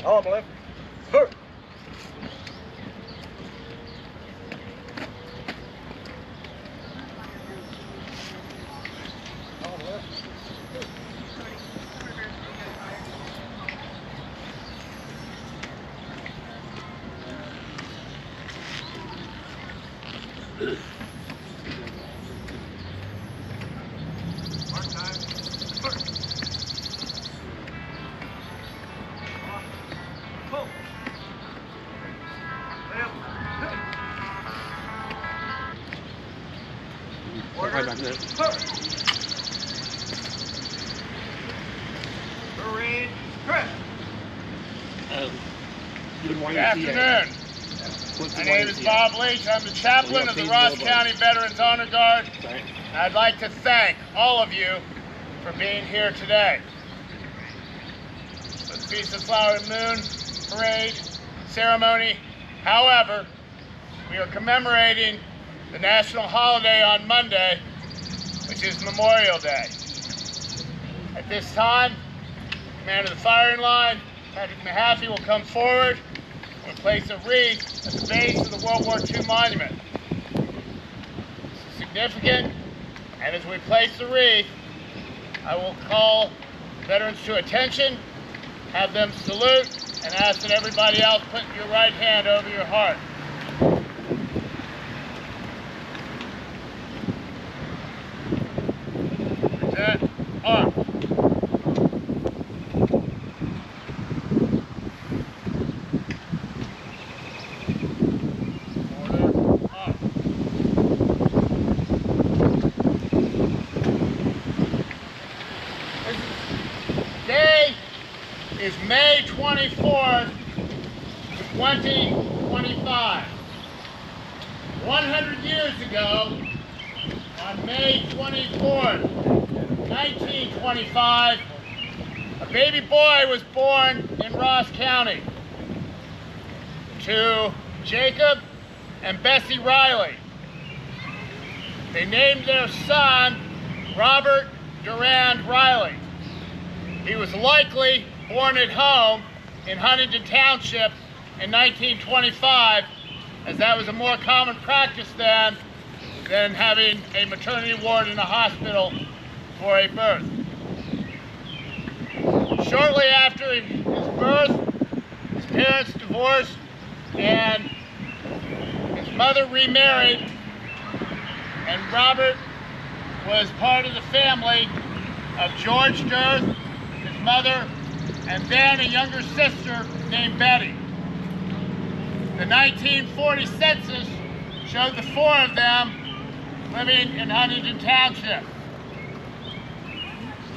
Arm left. Hurt. Arm left. Mark time. Hurt. Pull. Left. Order. Hurt. Parade. Correct. Good afternoon. My name is Bob Leach. I'm the chaplain of the Ross County Veterans Honor Guard. I'd like to thank all of you for being here today. For the Feast of Flower and Moon parade ceremony. However, we are commemorating the national holiday on Monday, which is Memorial Day. At this time, Commander of the Firing Line, Patrick Mahaffey, will come forward and place a wreath at the base of the World War II monument. This is significant, and as we place the wreath, I will call veterans to attention, have them salute, and ask that everybody else put your right hand over your heart. Present arms. Today is May 24th, 2025. 100 years ago, on May 24th, 1925, a baby boy was born in Ross County to Jacob and Bessie Riley. They named their son Robert Durand Riley. He was likely born at home in Huntington Township in 1925, as that was a more common practice then than having a maternity ward in a hospital for a birth. Shortly after his birth, his parents divorced and his mother remarried, and Robert was part of the family of George Durth, his mother, and then a younger sister named Betty. The 1940 census showed the four of them living in Huntington Township.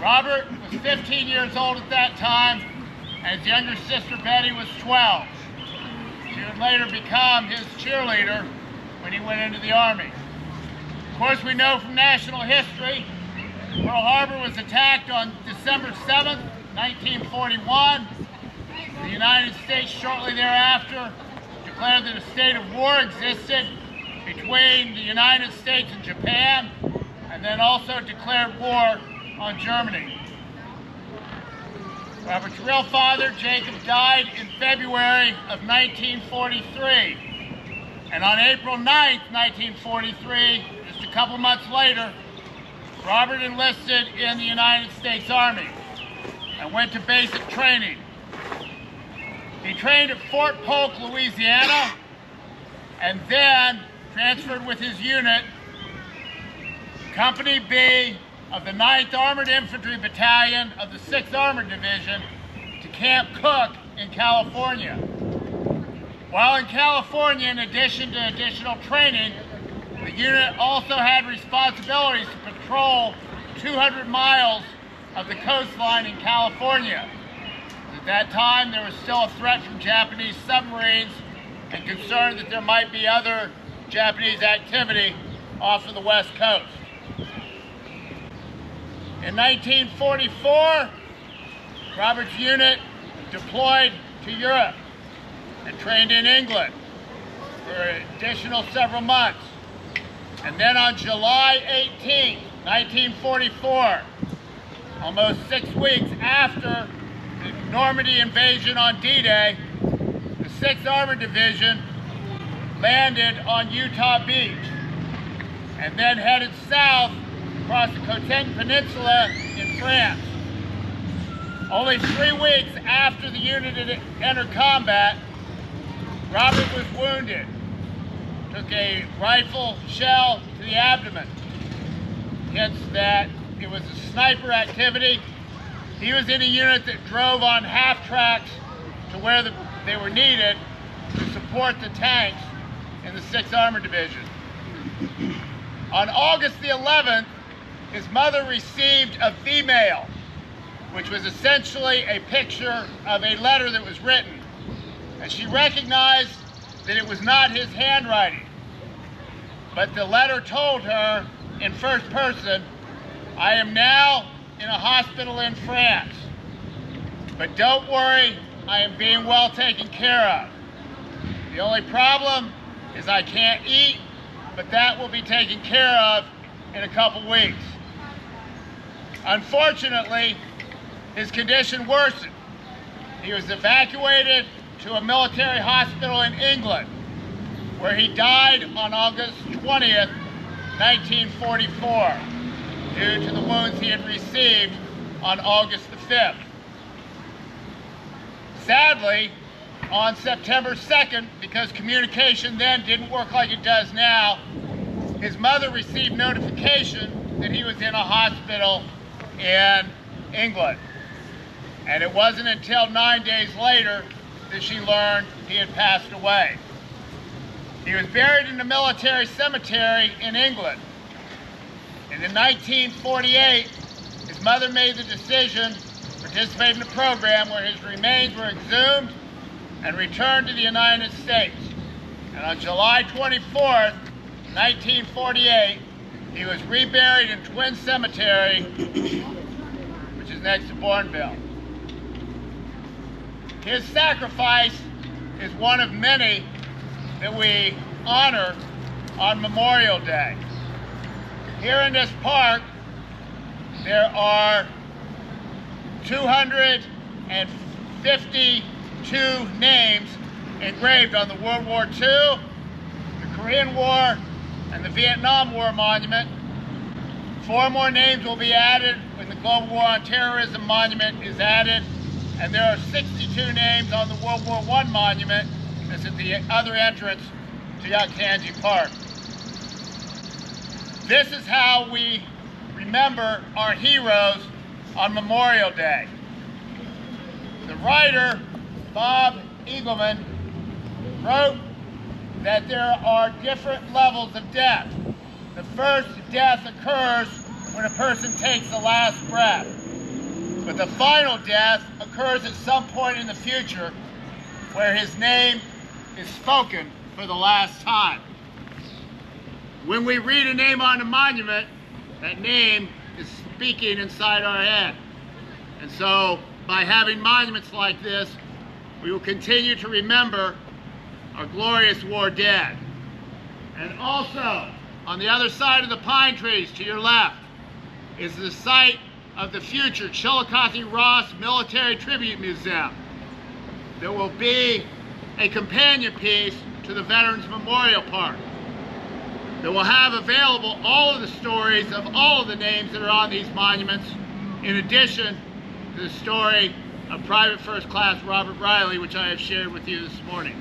Robert was 15 years old at that time, and his younger sister Betty was 12. She would later become his cheerleader when he went into the Army. Of course, we know from national history, Pearl Harbor was attacked on December 7th, 1941. The United States shortly thereafter declared that a state of war existed between the United States and Japan, and then also declared war on Germany. Robert's real father, Jacob, died in February of 1943. And on April 9th, 1943, just a couple months later, Robert enlisted in the United States Army and went to basic training. He trained at Fort Polk, Louisiana, and then transferred with his unit, Company B of the 9th Armored Infantry Battalion of the 6th Armored Division, to Camp Cook in California. While in California, in addition to additional training, the unit also had responsibilities to patrol 200 miles of the coastline in California. At that time, there was still a threat from Japanese submarines and concern that there might be other Japanese activity off of the west coast. In 1944, Robert's unit deployed to Europe and trained in England for an additional several months. And then on July 18, 1944, almost 6 weeks after the Normandy invasion on D-Day, the 6th Armored Division landed on Utah Beach and then headed south across the Cotentin Peninsula in France. Only 3 weeks after the unit had entered combat, Robert was wounded. Took a rifle shell to the abdomen. Hence that it was a sniper activity. He was in a unit that drove on half tracks to where they were needed to support the tanks in the 6th Armored Division. On August the 11th, his mother received a V-mail, which was essentially a picture of a letter that was written. And she recognized that it was not his handwriting. But the letter told her in first person, "I am now in a hospital in France. But don't worry, I am being well taken care of. The only problem is I can't eat, but that will be taken care of in a couple weeks." Unfortunately, his condition worsened. He was evacuated to a military hospital in England, where he died on August 20th, 1944, due to the wounds he had received on August the 5th. Sadly, on September 2nd, because communication then didn't work like it does now, his mother received notification that he was in a hospital in England. And it wasn't until 9 days later that she learned he had passed away. He was buried in a military cemetery in England. And in 1948, his mother made the decision to participate in a program where his remains were exhumed and returned to the United States. And on July 24th, 1948, he was reburied in Twin Cemetery, which is next to Bourneville. His sacrifice is one of many that we honor on Memorial Day. Here in this park, there are 252 names engraved on the World War II, the Korean War, and the Vietnam War Monument. 4 more names will be added when the Global War on Terrorism Monument is added, and there are 62 names on the World War I Monument. This is the other entrance to Yaktanji Park. This is how we remember our heroes on Memorial Day. The writer, Bob Eagleman, wrote that there are different levels of death. The first death occurs when a person takes the last breath. But the final death occurs at some point in the future where his name is spoken for the last time. When we read a name on a monument, that name is speaking inside our head. And so by having monuments like this, we will continue to remember our glorious war dead. And also, on the other side of the pine trees to your left is the site of the future Chillicothe Ross Military Tribute Museum. There will be a companion piece to the Veterans Memorial Park that will have available all of the stories of all of the names that are on these monuments, in addition to the story of Private First Class Robert Riley, which I have shared with you this morning.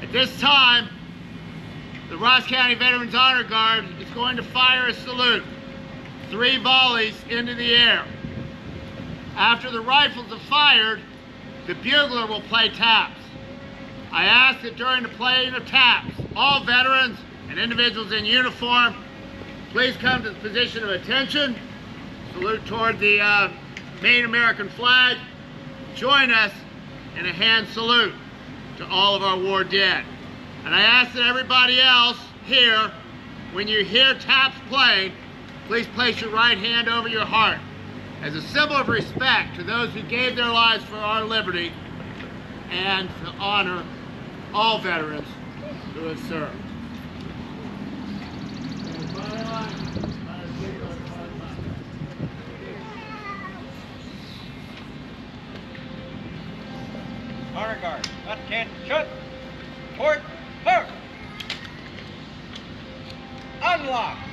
At this time, the Ross County Veterans Honor Guard is going to fire a salute, 3 volleys into the air. After the rifles have fired, the bugler will play taps. I ask that during the playing of taps, all veterans and individuals in uniform, please come to the position of attention, salute toward the main American flag, join us in a hand salute to all of our war dead. And I ask that everybody else here, when you hear taps playing, please place your right hand over your heart as a symbol of respect to those who gave their lives for our liberty and to honor all veterans who have served. guard. Attention. Port, fire. Unlock.